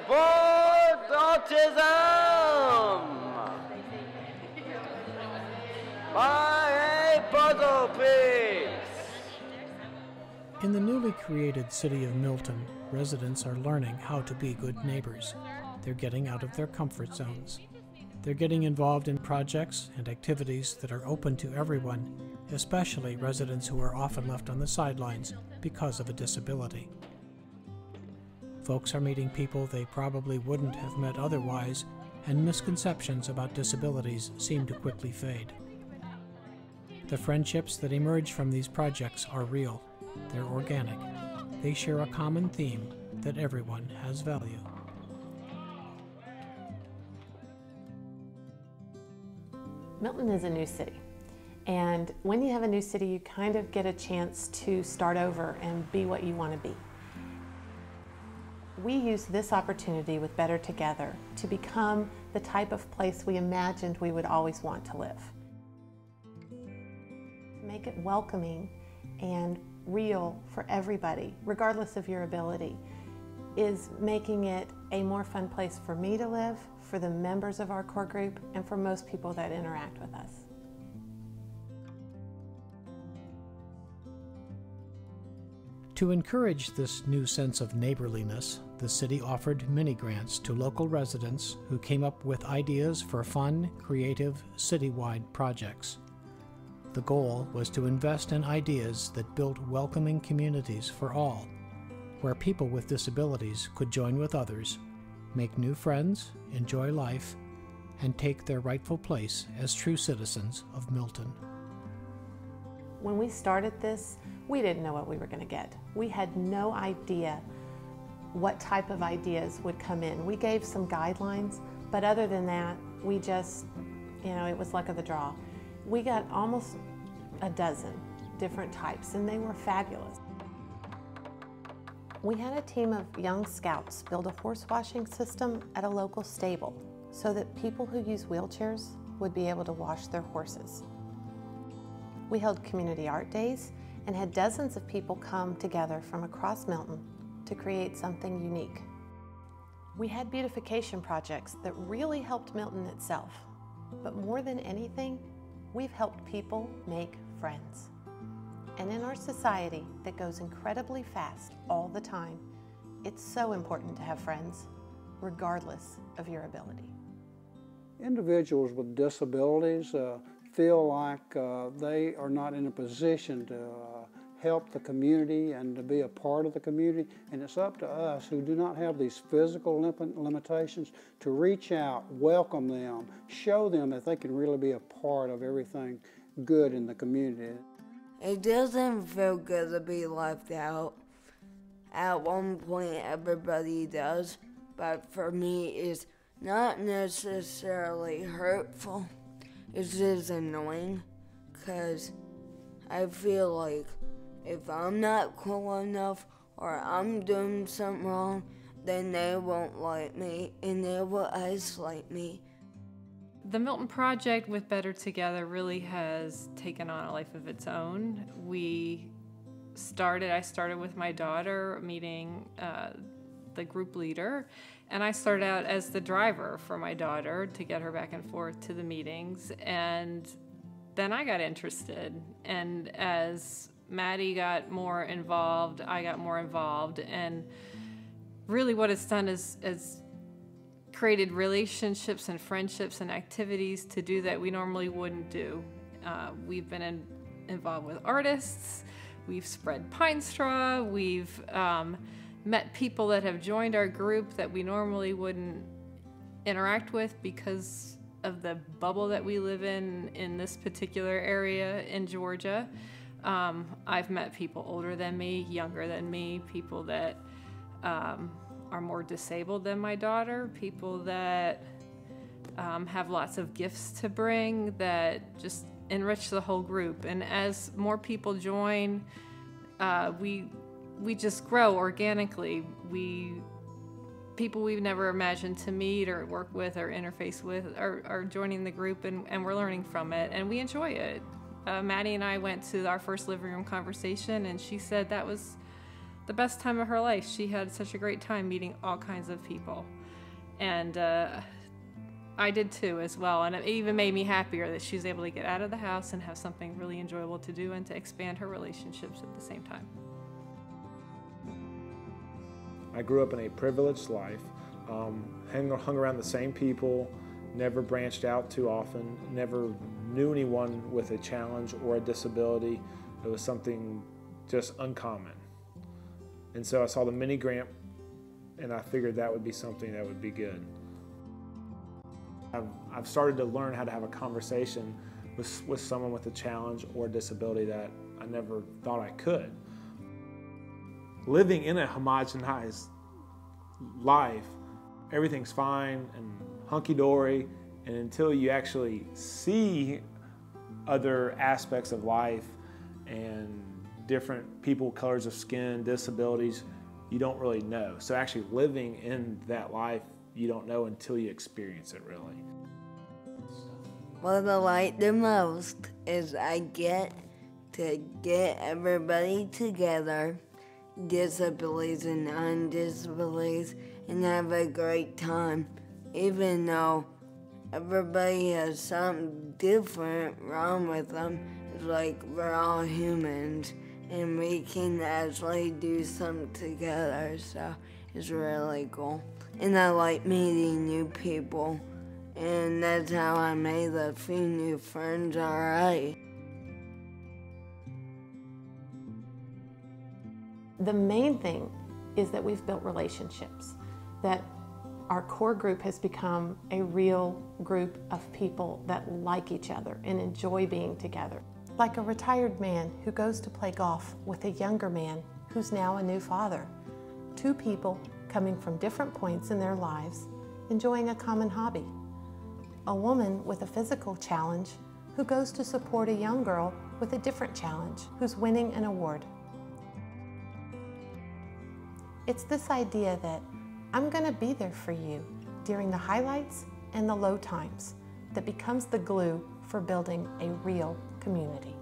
Support autism by a puzzle piece. In the newly created city of Milton, residents are learning how to be good neighbors. They're getting out of their comfort zones. They're getting involved in projects and activities that are open to everyone, especially residents who are often left on the sidelines because of a disability. Folks are meeting people they probably wouldn't have met otherwise, and misconceptions about disabilities seem to quickly fade. The friendships that emerge from these projects are real. They're organic. They share a common theme that everyone has value. Milton is a new city, and when you have a new city, you kind of get a chance to start over and be what you want to be. We use this opportunity with Better Together to become the type of place we imagined we would always want to live. Make it welcoming and real for everybody, regardless of your ability, is making it a more fun place for me to live, for the members of our core group, and for most people that interact with us. To encourage this new sense of neighborliness, the city offered mini-grants to local residents who came up with ideas for fun, creative, citywide projects. The goal was to invest in ideas that built welcoming communities for all, where people with disabilities could join with others, make new friends, enjoy life, and take their rightful place as true citizens of Milton. When we started this, we didn't know what we were going to get. We had no idea what type of ideas would come in. We gave some guidelines, but other than that, we just, it was luck of the draw. We got almost a dozen different types, and they were fabulous. We had a team of young scouts build a horse washing system at a local stable so that people who use wheelchairs would be able to wash their horses. We held community art days and had dozens of people come together from across Milton to create something unique. We had beautification projects that really helped Milton itself, but more than anything, we've helped people make friends. And in our society that goes incredibly fast all the time, it's so important to have friends, regardless of your ability. Individuals with disabilities feel like they are not in a position to help the community and to be a part of the community, and it's up to us who do not have these physical limitations to reach out, welcome them, show them that they can really be a part of everything good in the community. It doesn't feel good to be left out. At one point everybody does, but for me it's not necessarily hurtful. It's just annoying, because I feel like if I'm not cool enough or I'm doing something wrong, then they won't like me and they will isolate me. The Milton Project with Better Together really has taken on a life of its own. I started with my daughter meeting the group leader, and I started out as the driver for my daughter to get her back and forth to the meetings, and then I got interested, and as Maddie got more involved, I got more involved, and really what it's done is created relationships and friendships and activities to do that we normally wouldn't do. We've been involved with artists, we've spread pine straw, we've met people that have joined our group that we normally wouldn't interact with because of the bubble that we live in this particular area in Georgia. I've met people older than me, younger than me, people that are more disabled than my daughter, people that have lots of gifts to bring that just enrich the whole group. And as more people join, we just grow organically. People we've never imagined to meet or work with or interface with are joining the group, and we're learning from it, and we enjoy it. Maddie and I went to our first living room conversation, and she said that was the best time of her life. She had such a great time meeting all kinds of people. And I did too as well. And it even made me happier that she was able to get out of the house and have something really enjoyable to do and to expand her relationships at the same time. I grew up in a privileged life, hung around the same people, never branched out too often, never knew anyone with a challenge or a disability. It was something just uncommon. And so I saw the mini grant and I figured that would be something that would be good. I've started to learn how to have a conversation with someone with a challenge or disability that I never thought I could. Living in a homogenized life, everything's fine and hunky-dory, and until you actually see other aspects of life and different people, colors of skin, disabilities, you don't really know. So actually living in that life, you don't know until you experience it, really. What I like the most is I get to get everybody together, disabilities and non-disabilities, and have a great time, even though everybody has something different wrong with them. It's like we're all humans and we can actually do something together, so it's really cool. And I like meeting new people, and that's how I made a few new friends already. The main thing is that we've built relationships, that our core group has become a real group of people that like each other and enjoy being together. Like a retired man who goes to play golf with a younger man who's now a new father. Two people coming from different points in their lives, enjoying a common hobby. A woman with a physical challenge who goes to support a young girl with a different challenge who's winning an award. It's this idea that I'm going to be there for you during the highlights and the low times that becomes the glue for building a real community.